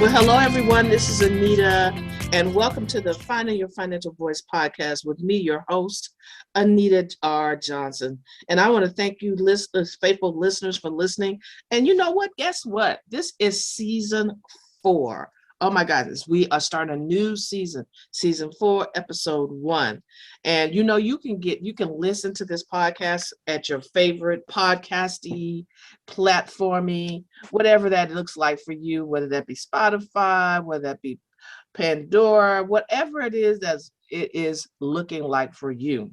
Well, hello, everyone. This is Anita, and welcome to the Finding Your Financial Voice podcast with me, your host, Anita R. Johnson. And I want to thank you, listeners, faithful listeners, for listening. And you know what? Guess what? This is season 4. Oh my goodness, we are starting a new season 4, episode 1. And you know, you can listen to this podcast at your favorite podcasty, platformy, whatever that looks like for you, whether that be Spotify, whether that be Pandora, whatever it is it is looking like for you.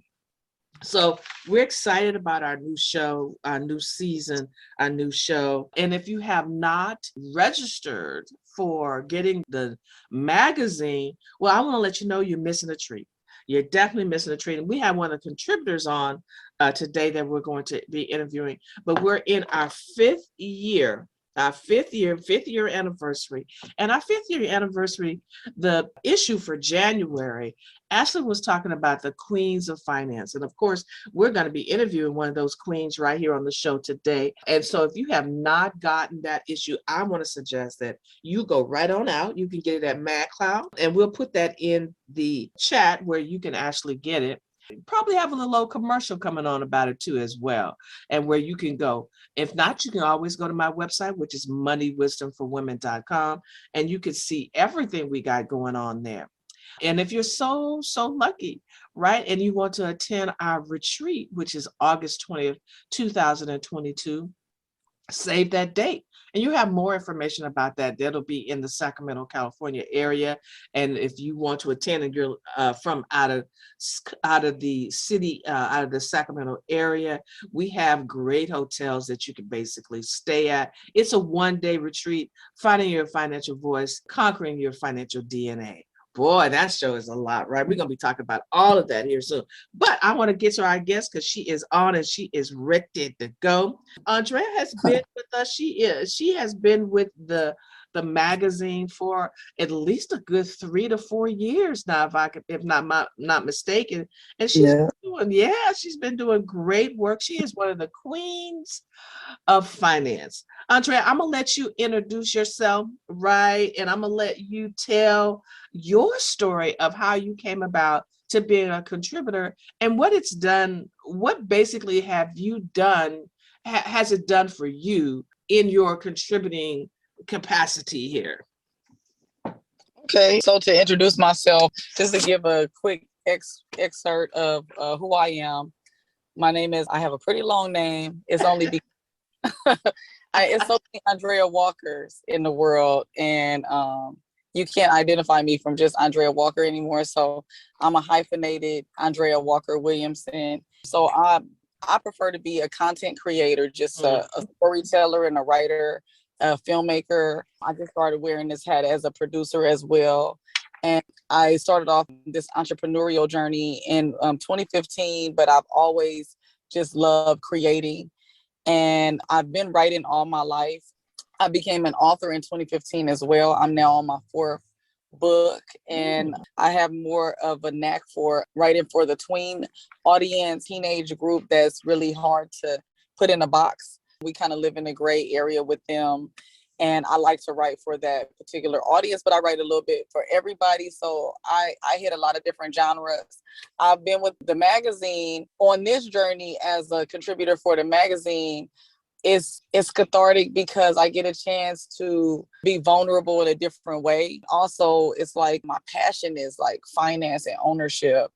So we're excited about our new show, our new season, our new show. And if you have not registered for getting the magazine, well, I want to let you know you're missing a treat. You're definitely missing a treat. And we have one of the contributors on today that we're going to be interviewing, but we're in our fifth year anniversary. And our 5th year anniversary, the issue for January, Ashley was talking about the queens of finance. And of course, we're going to be interviewing one of those queens right here on the show today. And so if you have not gotten that issue, I want to suggest that you go right on out. You can get it at MadCloud, and we'll put that in the chat where you can actually get it. Probably have a little commercial coming on about it too as well, and where you can go. If not, you can always go to my website, which is moneywisdomforwomen.com, and you can see everything we got going on there. And if you're so lucky, right, and you want to attend our retreat, which is August 20th, 2022, save that date. And you have more information about that. That'll be in the Sacramento, California area. And if you want to attend and you're from out of the city, out of the Sacramento area, we have great hotels that you can basically stay at. It's a one-day retreat, finding your financial voice, conquering your financial DNA. Boy, that show is a lot, right? We're going to be talking about all of that here soon. But I want to get to our guest because she is on and she is ready to go. Andrea has been with us. She has been with the magazine for at least a good 3 to 4 years now, if not mistaken. And she's been doing great work. She is one of the queens of finance. Andrea, I'm gonna let you introduce yourself, right? And I'm gonna let you tell your story of how you came about to being a contributor and what it's done. What basically have you done? Has it done for you in your contributing capacity here? Okay, so to introduce myself, just to give a quick excerpt of who I am. My name is, I have a pretty long name. It's only because it's so many Andrea Walkers in the world, and you can't identify me from just Andrea Walker anymore. So I'm a hyphenated Andrea Walker-Williamson. So I prefer to be a content creator, just a storyteller and a writer, a filmmaker. I just started wearing this hat as a producer as well. And I started off this entrepreneurial journey in 2015, but I've always just loved creating. And I've been writing all my life. I became an author in 2015 as well. I'm now on my 4th book, and I have more of a knack for writing for the tween audience, teenage group that's really hard to put in a box. We kind of live in a gray area with them. And I like to write for that particular audience, but I write a little bit for everybody. So I hit a lot of different genres. I've been with the magazine on this journey as a contributor for the magazine. It's cathartic because I get a chance to be vulnerable in a different way. Also, it's like my passion is like finance and ownership.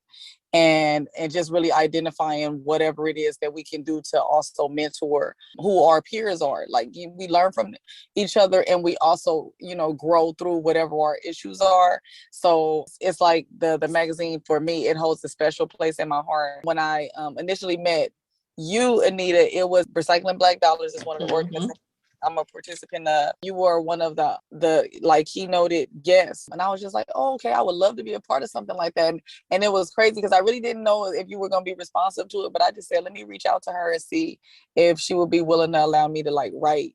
And just really identifying whatever it is that we can do to also mentor who our peers are. Like we learn from each other, and we also, grow through whatever our issues are. So it's like the magazine for me, it holds a special place in my heart. When I initially met you, Anita, it was Recycling Black Dollars is one of the organizations I'm a participant of. You were one of the keynoted guests. And I was just like, oh, okay, I would love to be a part of something like that. And it was crazy because I really didn't know if you were going to be responsive to it. But I just said, let me reach out to her and see if she would be willing to allow me to write,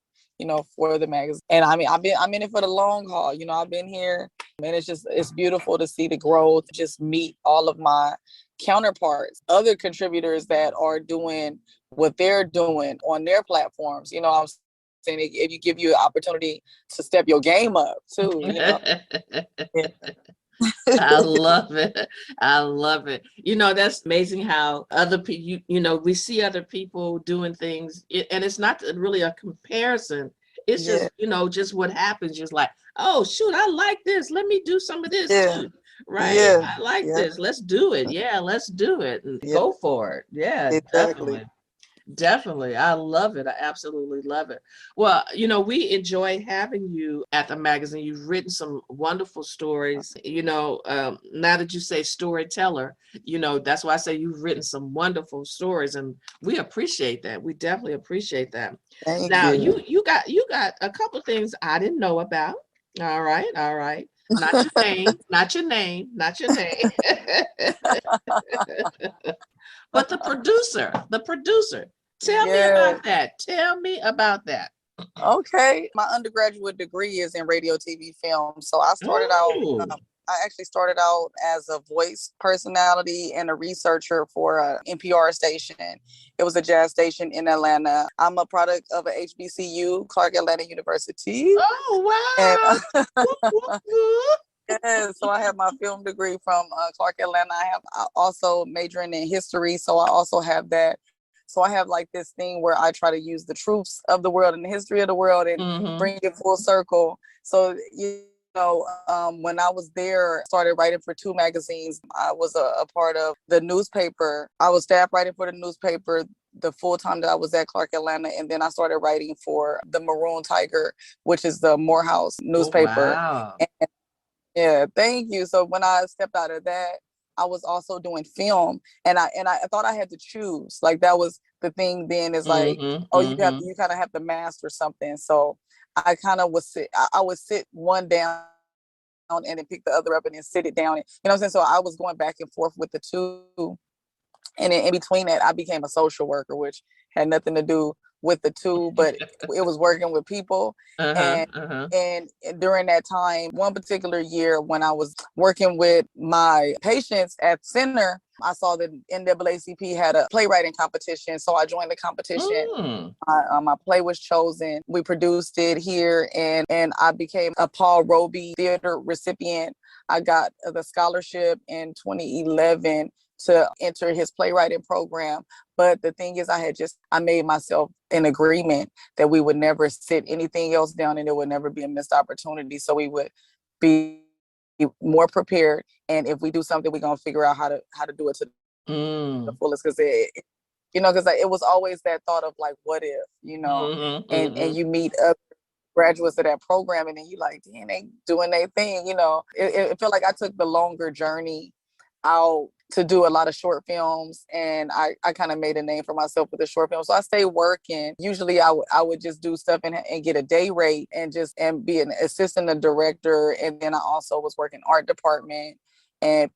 for the magazine. And I mean, I'm in it for the long haul. I've been here, and it's beautiful to see the growth, just meet all of my counterparts, other contributors that are doing what they're doing on their platforms. I'm and it give you an opportunity to step your game up too, you know. I love it. I love it. That's amazing how other people, we see other people doing things, and it's not really a comparison. It's Yeah, just what happens. Just like, oh, shoot, I like this. Let me do some of this yeah, too. Right? yeah, I like yeah, this. Let's do it. Yeah, let's do it. And yeah, go for it. Yeah, exactly. definitely. Definitely. I love it. I absolutely love it. Well, we enjoy having you at the magazine. You've written some wonderful stories. Now that you say storyteller, that's why I say you've written some wonderful stories, and we appreciate that. We definitely appreciate that. Thank Now, you. you got a couple things I didn't know about. All right, all right. Not your name, not your name, not your name. But the producer. Tell me Yeah. about that. Tell me about that. Okay. My undergraduate degree is in radio, TV, film. So Oh, I actually started out as a voice personality and a researcher for a NPR station. It was a jazz station in Atlanta. I'm a product of a HBCU, Clark Atlanta University. And oh, wow. Whoop, whoop, whoop. yeah, so I have my film degree from Clark Atlanta. I also majoring in history. So I also have that. So I have like this thing where I try to use the truths of the world and the history of the world and Mm-hmm. bring it full circle. So, when I was there, started writing for two magazines. I was a part of the newspaper. I was staff writing for the newspaper the full time that I was at Clark Atlanta. And then I started writing for the Maroon Tiger, which is the Morehouse Oh, newspaper. wow. Yeah, thank you. So when I stepped out of that, I was also doing film, and I thought I had to choose. Like that was the thing. Then is like, Mm-hmm. oh, Mm-hmm. you kind of have to master something. So I kind of was sit. I would sit one down and then pick the other up and then sit it down. You know what I'm saying? So I was going back and forth with the two. And then in between that, I became a social worker, which had nothing to do with the two, but it was working with people. Uh-huh. And Uh-huh. and during that time, one particular year when I was working with my patients at center, I saw that NAACP had a playwriting competition. So I joined the competition. Mm. My play was chosen. We produced it here, and I became a Paul Roby Theater recipient. I got the scholarship in 2011 to enter his playwriting program. But the thing is, I made myself an agreement that we would never sit anything else down and there would never be a missed opportunity. So we would be more prepared. And if we do something, we're going to figure out how to do it to the Mm. fullest. Because it was always that thought of like, what if, Mm-hmm. and Mm-hmm. you meet other graduates of that program and then you like, damn, they doing their thing. It felt like I took the longer journey out to do a lot of short films, and I kind of made a name for myself with the short film. So I stayed working. Usually I would just do stuff and get a day rate and be an assistant, a director. And then I also was working art department and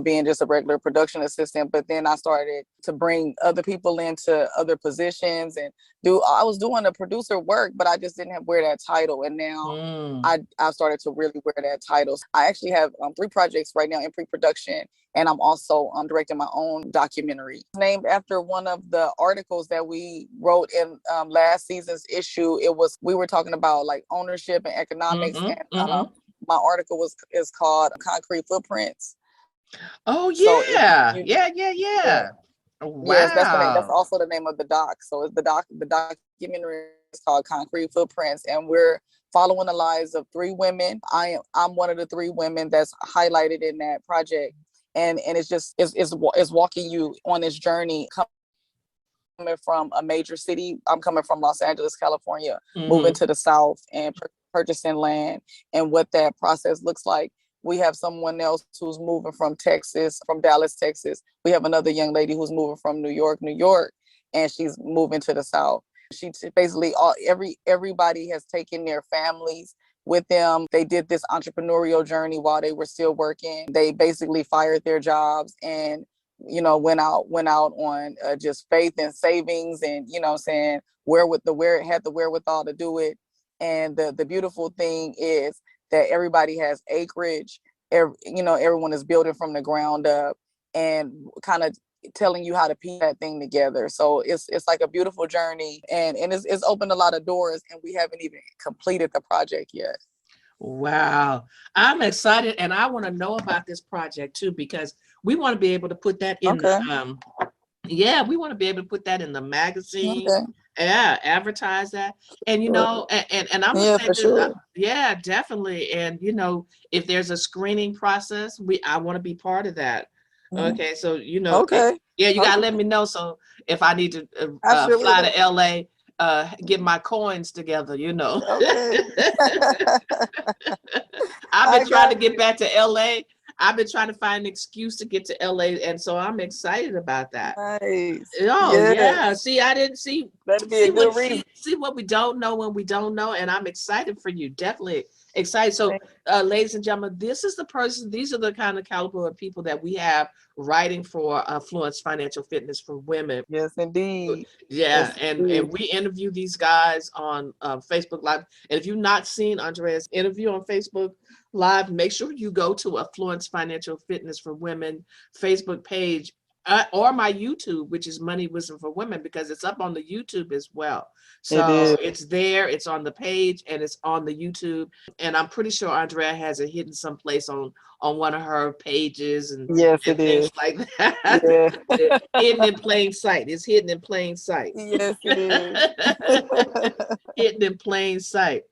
being just a regular production assistant. But then I started to bring other people into other positions and I was doing the producer work, but I just didn't wear that title. And now Mm. I started to really wear that title. I actually have 3 projects right now in pre-production, and I'm also directing my own documentary. Named after one of the articles that we wrote in last season's issue. We were talking about like ownership and economics, Mm-hmm. and Mm-hmm. my article is called Concrete Footprints. Oh, So if yeah. you, Yeah, yeah, yeah, yeah. yes, that's the name. That's Wow. also the name of the doc. So it's the documentary is called Concrete Footprints, and we're following the lives of 3 women. I'm one of the 3 women that's highlighted in that project, and it's walking you on this journey coming from a major city. I'm coming from Los Angeles, California, moving Mm-hmm. to the South and purchasing land and what that process looks like. We have someone else who's moving from Texas, from Dallas, Texas. We have another young lady who's moving from New York, New York, and she's moving to the South. She basically everybody has taken their families with them. They did this entrepreneurial journey while they were still working. They basically fired their jobs and went out on just faith and savings, and saying where it had the wherewithal to do it. And the beautiful thing is that everybody has acreage. Everyone is building from the ground up and kind of telling you how to piece that thing together. So it's like a beautiful journey, and it's opened a lot of doors, and we haven't even completed the project yet. Wow. I'm excited, and I want to know about this project too, because we want to be able to put that in Okay. yeah, we want to be able to put that in the magazine. Okay. Yeah, advertise that. And you know, and I'm gonna Yeah, say for this, sure. yeah, definitely. And you know, if there's a screening process, I want to be part of that. Okay, so you know, Okay. yeah, you gotta Okay. let me know. So if I need to I sure fly will. to LA, get my coins together, you know. Okay. I've I been trying to got get you. back to LA. I've been trying to find an excuse to get to LA, and so I'm excited about that. Nice. Oh Yes. yeah. See, I didn't see That'd be a good reason. see what we don't know when we don't know, and I'm excited for you. Definitely excited. So, Thank ladies and gentlemen, these are the kind of caliber of people that we have writing for Affluence Financial Fitness for Women. Yes, indeed. Yeah, Yes, indeed. and we interview these guys on Facebook Live. And if you've not seen Andrea's interview on Facebook Live, make sure you go to Affluence Financial Fitness for Women Facebook page, or my YouTube, which is Money Wisdom for Women, because it's up on the YouTube as well. It So is. it's there, it's on the page, and it's on the YouTube. And I'm pretty sure Andrea has it hidden someplace on one of her pages Yes, and it things is. like that. Yeah. Hidden in plain sight. It's hidden in plain sight. Yes, it is. Hidden in plain sight.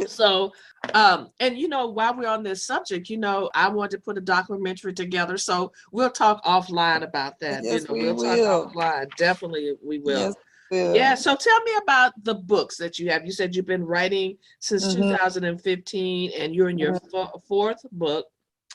So, and you know, while we're on this subject, you know, I want to put a documentary together. So we'll talk offline about that. You Yes, know, we we'll talk will. offline. Definitely we will. Yes, we Yeah. will. So tell me about the books that you have. You said you've been writing since Mm-hmm. 2015 and you're in your fourth book.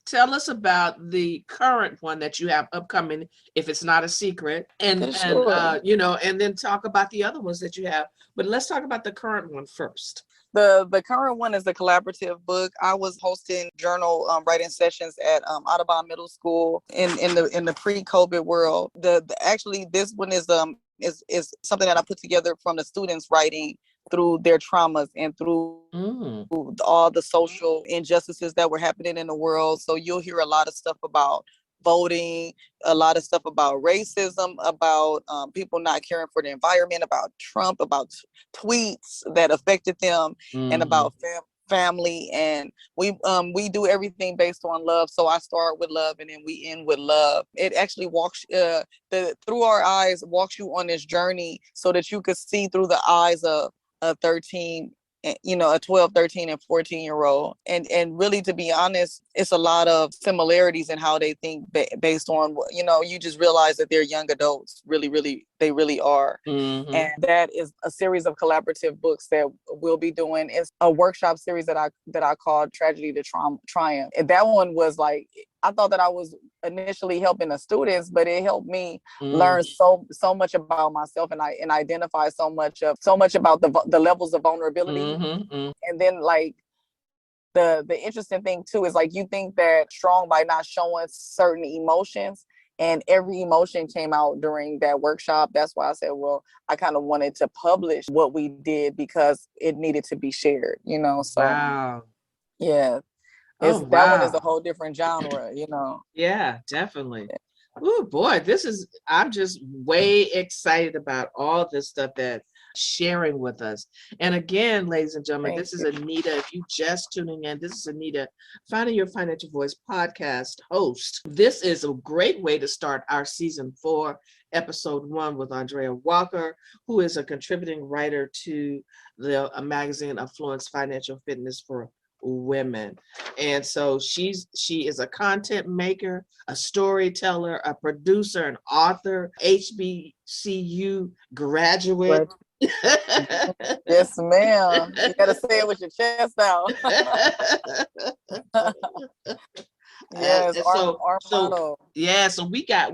Tell us about the current one that you have upcoming, if it's not a secret, For sure. you know, and then talk about the other ones that you have. But let's talk about the current one first. The current one is the collaborative book. I was hosting journal writing sessions at Audubon Middle School in the pre-COVID world. Actually this one is something that I put together from the students writing through their traumas and through all the social injustices that were happening in the world. So you'll hear a lot of stuff about voting, a lot of stuff about racism, about people not caring for the environment, about Trump, about tweets that affected them, and about family. And we do everything based on love. So I start with love and then we end with love. It actually walks through our eyes, walks you on this journey so that you could see through the eyes of a 13, a 12, 13, and 14-year-old. And really, to be honest, it's a lot of similarities in how they think based on, you just realize that they're young adults. They really are. And that is a series of collaborative books that we'll be doing. It's a workshop series that I called Tragedy to Triumph. And that one was like, I thought that I was initially helping the students, but it helped me learn so much about myself and identify so much about the levels of vulnerability. And then like the interesting thing too is like, you think that strong by not showing certain emotions, and every emotion came out during that workshop. That's why I said, well, I kind of wanted to publish what we did because it needed to be shared, so Wow. yeah. Oh, That one is wow. a whole different genre, Yeah, definitely. Oh boy, I'm just way excited about all this stuff that sharing with us. And again, ladies and gentlemen, Thank this is you. Anita. If you just tuning in, this is Anita, Finding Your Financial Voice podcast host. This is a great way to start our season 4, episode 1 with Andrea Walker, who is a contributing writer to the magazine Affluence Financial Fitness for Women. And so she is a content maker, a storyteller, a producer, an author, HBCU graduate. Yes, ma'am. You gotta say it with your chest out. Yes, our motto. Yeah, so we got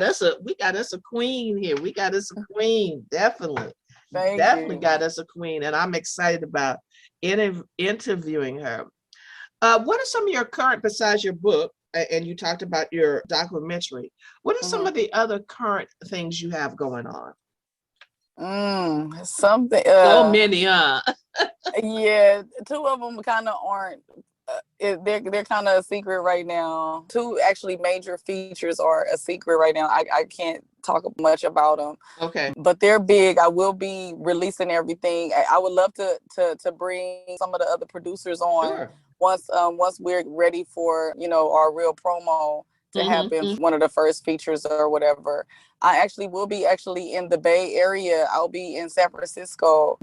us a queen here. We got us a queen, definitely. Thank Definitely you. got us a queen, and I'm excited about interviewing her. What are some of your current, besides your book, and you talked about your documentary, what are some of the other current things you have going on? Something. So many, Yeah, 2 of them kind of aren't. they're kind of a secret right now. Two actually major features are a secret right now. I can't talk much about them. Okay. But they're big. I will be releasing everything. I would love to bring some of the other producers on Sure. once we're ready for, our real promo to happen, one of the first features or whatever. I actually will be in the Bay Area. I'll be in San Francisco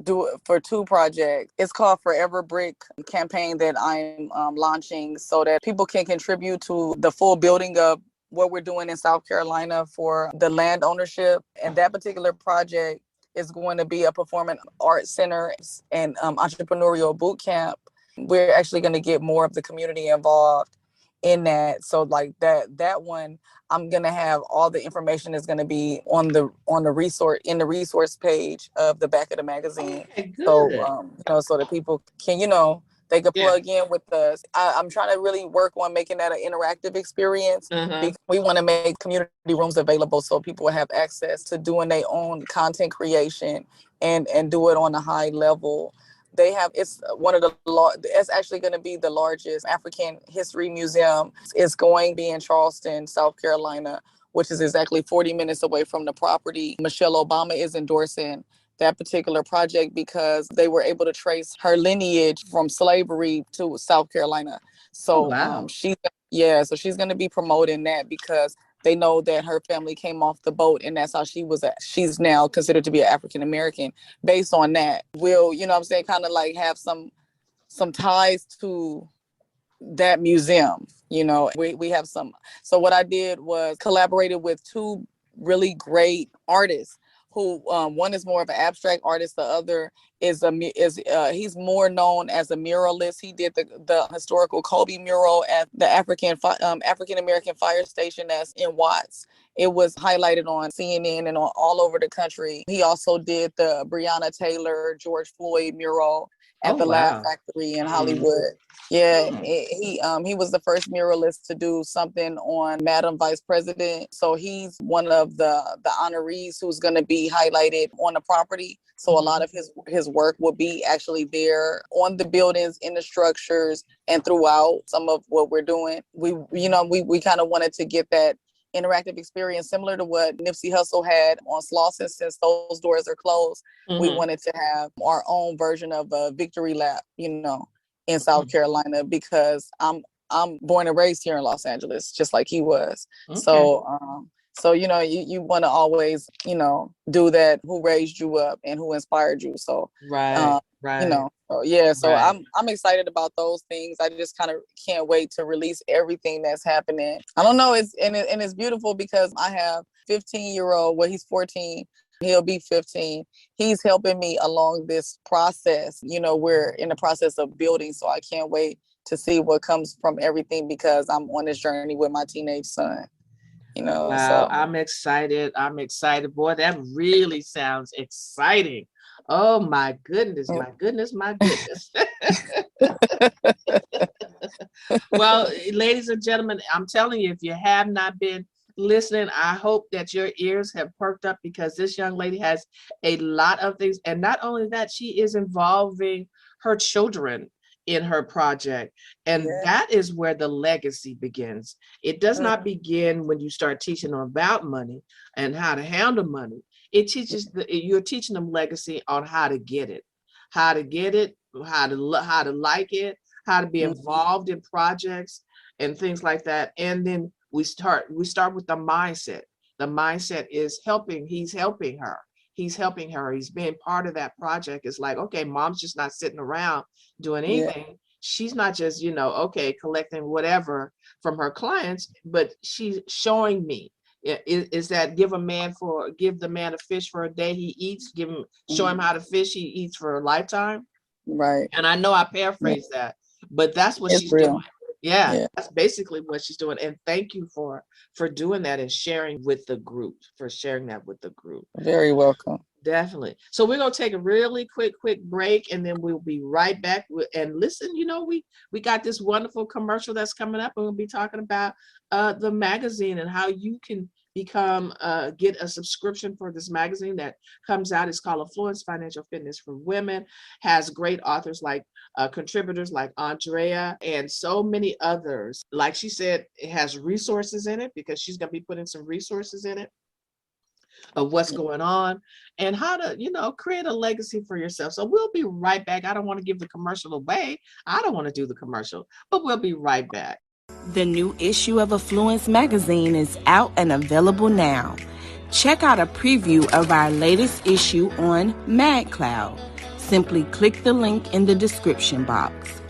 for 2 projects. It's called Forever Brick campaign that I'm launching so that people can contribute to the full building of what we're doing in South Carolina for the land ownership. And that particular project is going to be a performing arts center and entrepreneurial boot camp. We're actually going to get more of the community involved in that. So like that one, I'm going to have all the information is going to be on the resource page of the back of the magazine. Okay, good. So so that people can, they could plug in with us. I'm trying to really work on making that an interactive experience because we want to make community rooms available so people have access to doing their own content creation and do it on a high level. It's actually going to be the largest African history museum. It's going to be in Charleston, South Carolina, which is exactly 40 minutes away from the property. Michelle Obama is endorsing that particular project because they were able to trace her lineage from slavery to South Carolina. So so she's going to be promoting that because they know that her family came off the boat and that's how she's now considered to be an African American. Based on that, we'll, kind of like have some ties to that museum. We have some. So what I did was collaborated with 2 really great artists who one is more of an abstract artist, the other is he's more known as a muralist. He did the historical Kobe mural at the African American fire station that's in Watts. It was highlighted on CNN and all over the country. He also did the Breonna Taylor, George Floyd mural at the Laugh Factory in Hollywood. Yeah, he was the first muralist to do something on Madam Vice President. So he's one of the honorees who's going to be highlighted on the property. So a lot of his work will be actually there on the buildings, in the structures, and throughout some of what we're doing. We kind of wanted to get that interactive experience similar to what Nipsey Hussle had on Slauson. Since those doors are closed, we wanted to have our own version of a victory lap, in South Carolina, because I'm born and raised here in Los Angeles, just like he was. So you want to always, do that. Who raised you up and who inspired you? So right. So I'm excited about those things. I just kind of can't wait to release everything that's happening. I don't know. It's beautiful because I have 15-year-old. Well, he's 14. He'll be 15. He's helping me along this process. We're in the process of building, so I can't wait to see what comes from everything because I'm on this journey with my teenage son. Wow, so I'm excited. Boy, that really sounds exciting. Oh my goodness, my goodness, my goodness. Well, ladies and gentlemen, I'm telling you, if you have not been listening, I hope that your ears have perked up because this young lady has a lot of things. And not only that, she is involving her children in her project. And that is where the legacy begins. It does not begin when you start teaching them about money and how to handle money. It teaches you're teaching them legacy on how to get it, how to like it, how to be involved in projects and things like that. And then we start with the mindset. The mindset is he's helping her. He's being part of that project. It's like, okay, mom's just not sitting around doing anything. She's not just, collecting whatever from her clients, but she's showing me. Is that give the man a fish for a day he eats, show him how to fish he eats for a lifetime. Right. And I know I paraphrase that, but that's what she's doing. Yeah, that's basically what she's doing. And thank you for doing that and sharing that with the group. Very welcome. Definitely. So we're going to take a really quick break, and then we'll be right back and listen. We got this wonderful commercial that's coming up, and we'll be talking about the magazine and how you can become get a subscription for this magazine that comes out. It's called Affluence Financial Fitness for Women. Has great authors like contributors like Andrea and so many others. Like she said, it has resources in it because she's going to be putting some resources in it of what's going on and how to, create a legacy for yourself. So we'll be right back. I don't want to give the commercial away. I don't want to do the commercial, but we'll be right back. The new issue of Affluence Magazine is out and available now. Check out a preview of our latest issue on MagCloud. Simply click the link in the description box.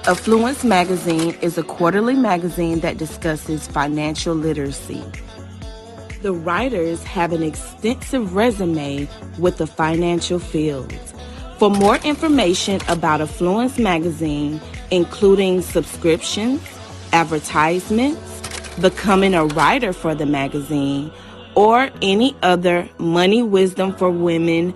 Affluence Magazine is a quarterly magazine that discusses financial literacy. The writers have an extensive resume with the financial fields. For more information about Affluence Magazine, including subscriptions, advertisements, becoming a writer for the magazine, or any other Money Wisdom for Women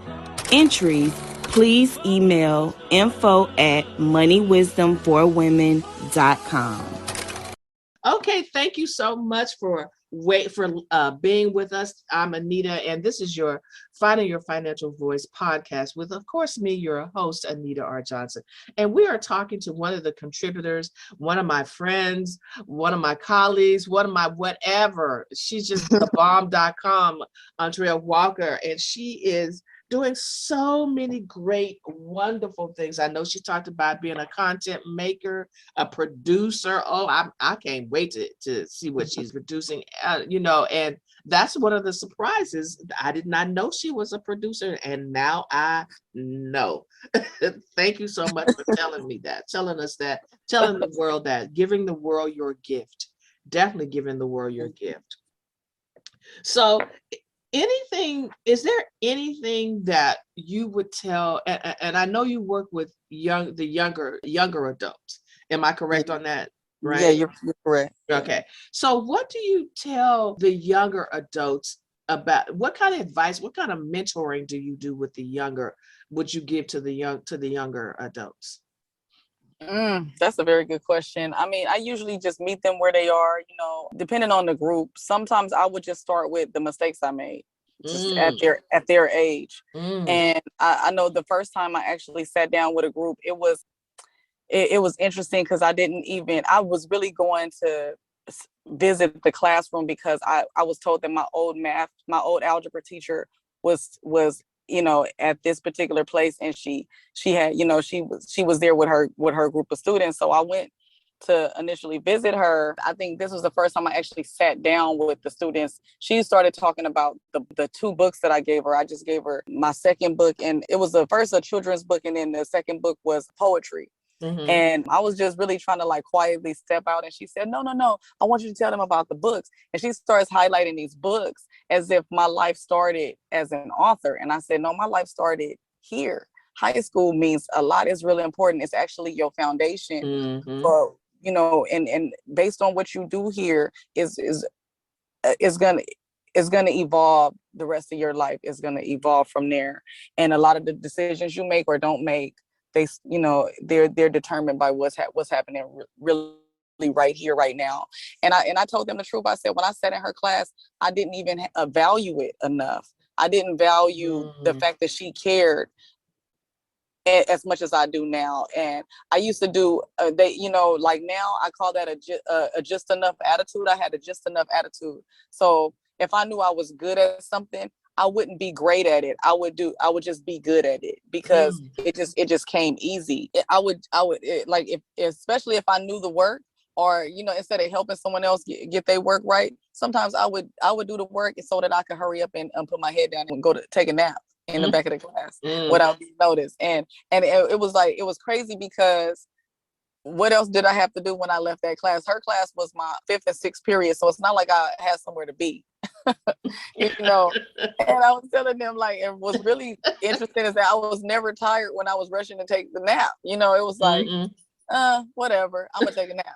entries, please email info@moneywisdomforwomen.com. Okay, thank you so much for being with us. I'm Anita, and this is your Finding Your Financial Voice podcast with, of course, me, your host, Anita R. Johnson. And we are talking to one of the contributors, one of my friends, one of my colleagues, one of my whatever. She's just thebomb.com, Andrea Walker, and she is doing so many great, wonderful things. I know she talked about being a content maker, a producer. Oh, I can't wait to see what she's producing, and that's one of the surprises. I did not know she was a producer, and now I know. Thank you so much for telling me that, telling us that, telling the world that, giving the world your gift, definitely giving the world your gift. So is there anything that you would tell, and I know you work with the younger adults, am I correct on that? Right? Yeah, you're correct. Okay. So what do you tell the younger adults about, what kind of advice, what kind of mentoring do you do with would you give to the younger adults? That's a very good question. I mean, I usually just meet them where they are, depending on the group. Sometimes I would just start with the mistakes I made just at their age. And I know the first time I actually sat down with a group, it was interesting because I was really going to visit the classroom because I was told that my old algebra teacher was at this particular place, and she had, she was there with her group of students. So I went to initially visit her. I think this was the first time I actually sat down with the students. She started talking about the two books that I gave her. I just gave her my second book, and it was the first a children's book, and then the second book was poetry. And I was just really trying to quietly step out. And she said, no, I want you to tell them about the books. And she starts highlighting these books as if my life started as an author. And I said, no, my life started here. High school means a lot. It's really important. It's actually your foundation for, and based on what you do here is going to evolve. The rest of your life is going to evolve from there. And a lot of the decisions you make or don't make, they're determined by what's happening really right here, right now. And I told them the truth. I said, when I sat in her class, I didn't even value it enough. I didn't value the fact that she cared as much as I do now. And I used to do, now I call that a just enough attitude. I had a just enough attitude. So if I knew I was good at something, I wouldn't be great at it. I would just be good at it because it just came easy. Especially if I knew the work, or, instead of helping someone else get their work right, sometimes I would do the work so that I could hurry up and put my head down and go to take a nap in the back of the class without being noticed. And it was crazy because what else did I have to do when I left that class? Her class was my 5th and 6th period. So it's not like I had somewhere to be. And I was telling them, it was really interesting is that I was never tired when I was rushing to take the nap. It was whatever, I'm gonna take a nap,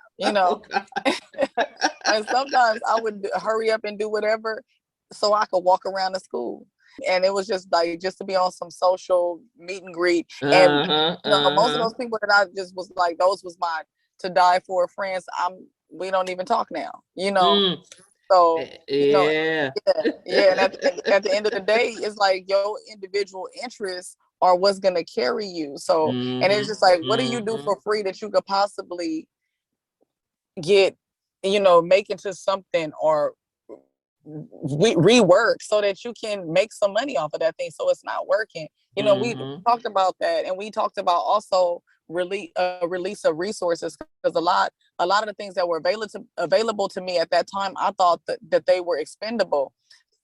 And sometimes I would hurry up and do whatever so I could walk around the school. And it was just to be on some social meet and greet. And most of those people that I just was those was my to die for friends. We don't even talk now, So, you know, Yeah. yeah. And at the end of the day, it's like your individual interests are what's going to carry you. So, and it's Mhm. just like, what do you do Mhm. for free that you could possibly get, you know, make into something, or rework so that you can make some money off of that thing, so it's not working. You know, we Mhm. talked about that, and we talked about also release of resources, because a lot of the things that were available to me at that time, I thought that they were expendable.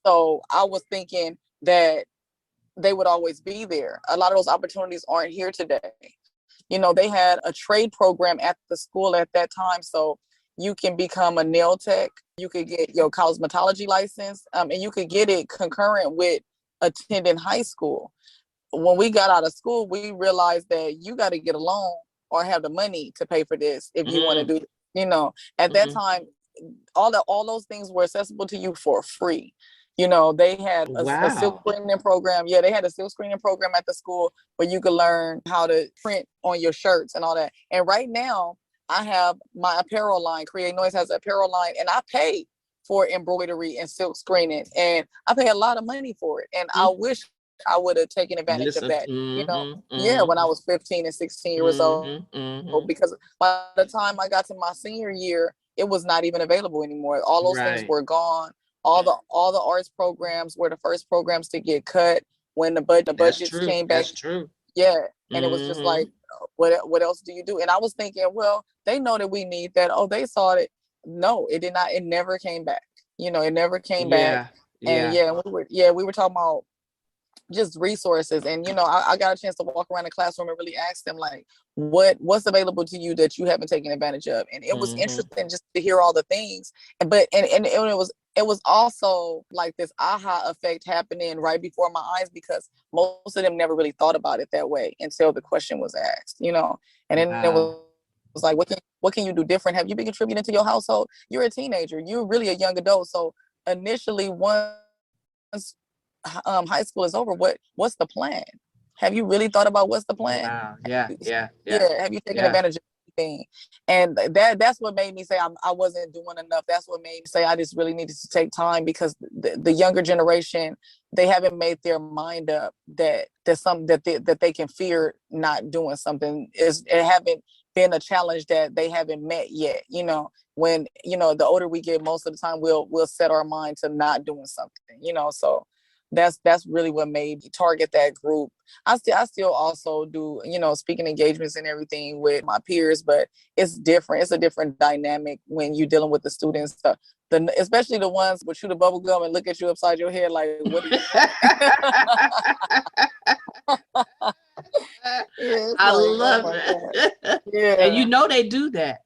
So I was thinking that they would always be there. A lot of those opportunities aren't here today. You know, they had a trade program at the school at that time. So you can become a nail tech, you could get your cosmetology license, and you could get it concurrent with attending high school. When we got out of school, we realized that you got to get a loan or have the money to pay for this if you want to Mhm. do, you know, at that Mhm. time, all those things were accessible to you for free. You know, they had a silk Wow. screening program. Yeah, they had a silk screening program at the school where you could learn how to print on your shirts and all that. And right now, I have my apparel line. Create Noise has an apparel line, and I pay for embroidery and silk screening, and I pay a lot of money for it. And I Mm. wish I would have taken advantage of Listen. that. You know, Mhm. yeah, when I Mhm. was 15 and 16 years old, Mhm. Mhm. because by the time I got to my senior year, it was not even available anymore. All those things Right. were gone. All the arts programs were the first programs to get cut when the That's budgets true. came back. That's true. Yeah, and it was just like, Mhm. what else do you do? And I was thinking, well, they know that we need that. Oh, they saw it. No, it did not. It never came back. You know, it never came back. Yeah. And Yeah. yeah, we were talking about just resources. And you know, I got a chance to walk around the classroom and really ask them, like, what's available to you that you haven't taken advantage of. And it was Mhm. interesting just to hear all the things. And it was also like this aha effect happening right before my eyes, because most of them never really thought about it that way until the question was asked, you know. And then it Wow. was like, what can you do different? Have you been contributing to your household? You're a teenager, you're really a young adult. So initially, once high school is over, what's the plan? Have you really thought about what's the plan? Wow. Yeah. Yeah. Yeah. Yeah, have you taken Yeah. advantage of anything? And that's what made me say I wasn't doing enough. That's what made me say I just really needed to take time, because the younger generation, they haven't made their mind up that there's something that they can fear not doing something. It haven't been a challenge that they haven't met yet. You know, when, you know, the older we get, most of the time we'll set our mind to not doing something, you know. So that's really what made me target that group. I still also do, you know, speaking engagements and everything with my peers, but it's different. It's a different dynamic when you're dealing with the students, especially the ones with chew the bubble gum and look at you upside your head like, what are you doing? Yeah, it's I like, oh love my God. it. And you Yeah. know they do that.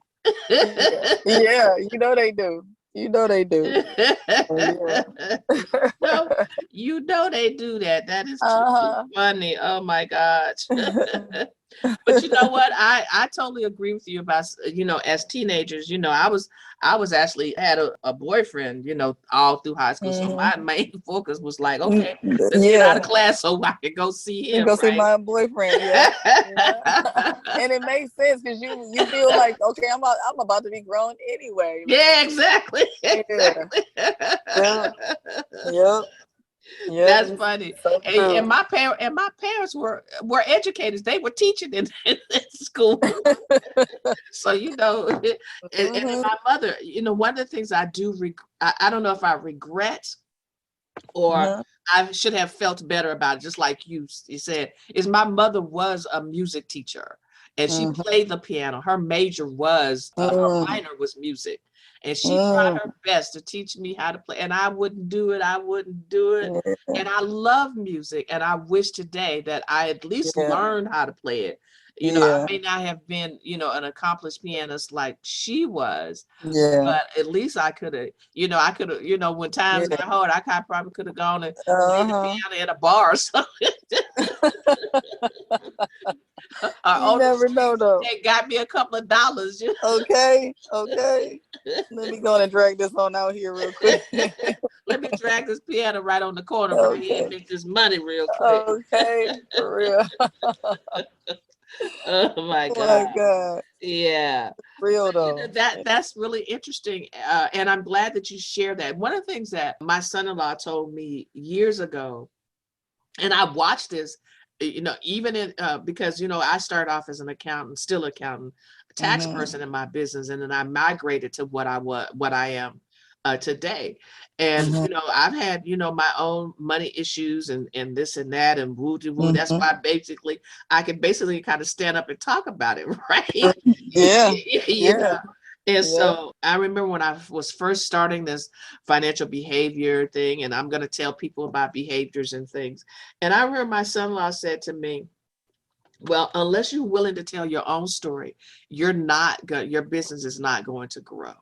Yeah. Yeah. You know they do. You know they do. Yeah. No, you know they do that. That is too Uh-huh. funny. Oh my gosh. But you know what? I totally agree with you about, you know, as teenagers, you know, I was actually had a boyfriend, you know, all through high school. So Mhm. my main focus was like, okay, let's get out Yeah. of class so I can go see And him, go see right? my boyfriend. Yeah. Yeah. And it makes sense, because you feel like, okay, I'm about to be grown anyway. Yeah, exactly. Yeah. Exactly. Yeah. Yep. Yep. That's It's funny. so And true. my parents were educators. They were teaching in school. So, you know, and Hmm. my mother, you know, one of the things I do, I don't know if I regret or Hmm. I should have felt better about it, just like you said, is my mother was a music teacher and she Hmm. played the piano. Her major was, her minor was music. And she tried Hmm. her best to teach me how to play, and I wouldn't do it. I wouldn't do it. Yeah. And I love music, and I wish today that I at least Yeah. learned how to play it. You know, I Yeah. may not have been, you know, an accomplished pianist like she was, Yeah. but at least I could have, you know, I could have, you know, when times got Yeah. hard, probably could have gone and played the Uh-huh. piano at a bar or something. Or You on the never street know one though. day got me a couple of dollars. You Okay. Okay. Let me go and drag this on out here real quick. know? Let me drag this piano right on the corner right here and Okay. make this money real quick. Okay. For real. Oh my Oh God. my God. Yeah. Real You know, though. that's really interesting. And I'm glad that you share that. One of the things that my son-in-law told me years ago, and I watched this, even in because I started off as an accountant, still accountant, tax Mhm. person in my business, and then I migrated to what I am today. And Mhm. I've had my own money issues and this and that and woo de woo. That's Mhm. why I can basically kind of stand up and talk about it, right? Yeah. you know. Yeah. And Yeah. so I remember when I was first starting this financial behavior thing, and I'm going to tell people about behaviors and things. And I remember my son-in-law said to me, well, unless you're willing to tell your own story, your business is not going to grow.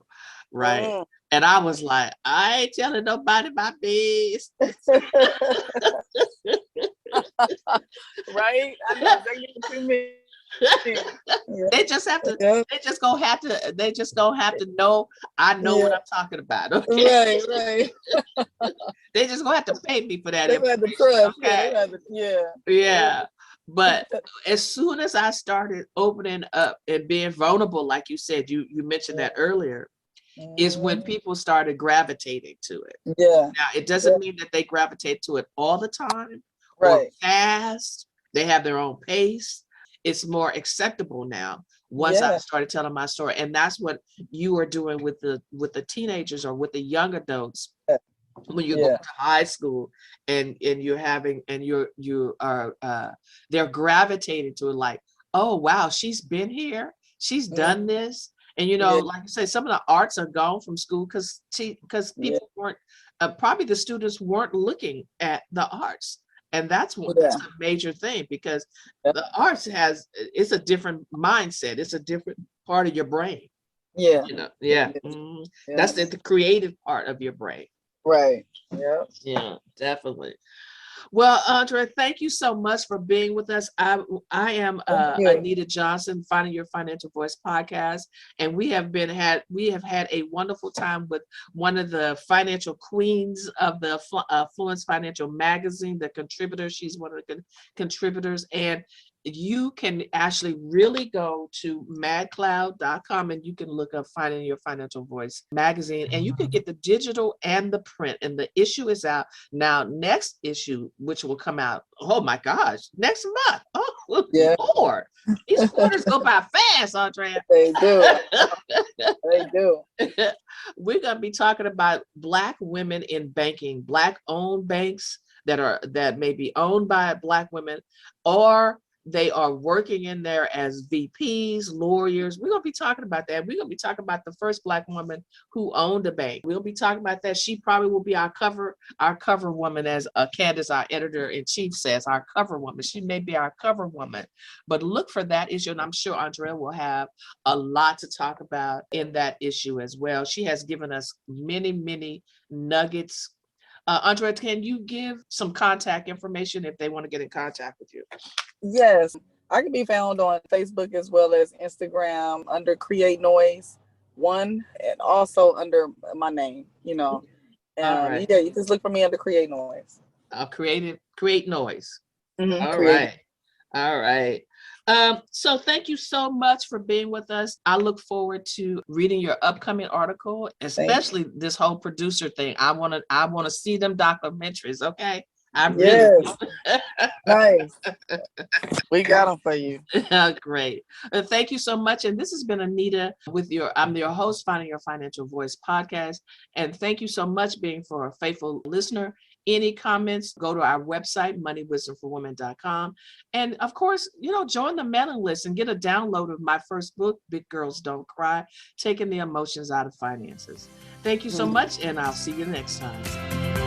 Right. Mm. And I was like, I ain't telling nobody my business. Right? I know exactly what you mean. Yeah. They just have to, Yeah. they just gonna have to know I know what Yeah. I'm talking about. Okay. Right. They just gonna have to pay me for that They had the information. trust. Okay. Yeah. Yeah. But as soon as I started opening up and being vulnerable, like you said, you mentioned that earlier, is when Mhm. people started gravitating to it. Yeah. Now, it Yeah. doesn't mean that they gravitate to it all the time or Right. fast. They have their own pace. It's more acceptable now once I Yeah. started telling my story. And that's what you are doing with the teenagers or with the young adults when you go Yeah. to high school and you're having and you are they're gravitating to it like, oh wow, she's been here, she's Mm. done this. And Yeah. like I say, some of the arts are gone from school because Yeah. people weren't probably the students weren't looking at the arts. And that's Yeah. a major thing because Yeah. the arts it's a different mindset, it's a different part of your brain. Yeah. Yeah. It is. That's Yeah. the creative part of your brain. Right. Yeah. Yeah, definitely. Well, Andrea, thank you so much for being with us. I am Thank you. Anita Johnson, Finding Your Financial Voice podcast, and we have had a wonderful time with one of the financial queens of the Affluence Financial Magazine, the contributor. She's one of the contributors, and you can actually really go to madcloud.com and you can look up Finding Your Financial Voice magazine, and you can get the digital and the print, and the issue is out now. Next issue, which will come out, oh my gosh, next month. Oh Yeah. Lord, these quarters go by fast, Andrea. They do. They do. We're going to be talking about Black women in banking, Black owned banks that may be owned by Black women, or they are working in there as VPs, lawyers. We're going to be talking about that. We're going to be talking about the first Black woman who owned a bank. We'll be talking about that. She probably will be our cover woman, as Candace, our editor-in-chief, says, our cover woman. She may be our cover woman. But look for that issue, and I'm sure Andrea will have a lot to talk about in that issue as well. She has given us many, many nuggets. Andrea, can you give some contact information if they want to get in contact with you? Yes. I can be found on Facebook as well as Instagram under Create Noise 1, and also under my name, All right. Yeah, you just look for me under Create Noise. Create Noise. All Create. right. All right. So thank you so much for being with us. I look forward to reading your upcoming article, especially this whole producer thing. I want to see them documentaries. Okay. I really Yes. Nice. We got them for you. Great. Thank you so much. And this has been Anita I'm your host, Finding Your Financial Voice podcast. And thank you so much being for a faithful listener. Any comments, go to our website, moneywisdomforwomen.com. And of course, join the mailing list and get a download of my first book, Big Girls Don't Cry, Taking the Emotions Out of Finances. Thank you so much, and I'll see you next time.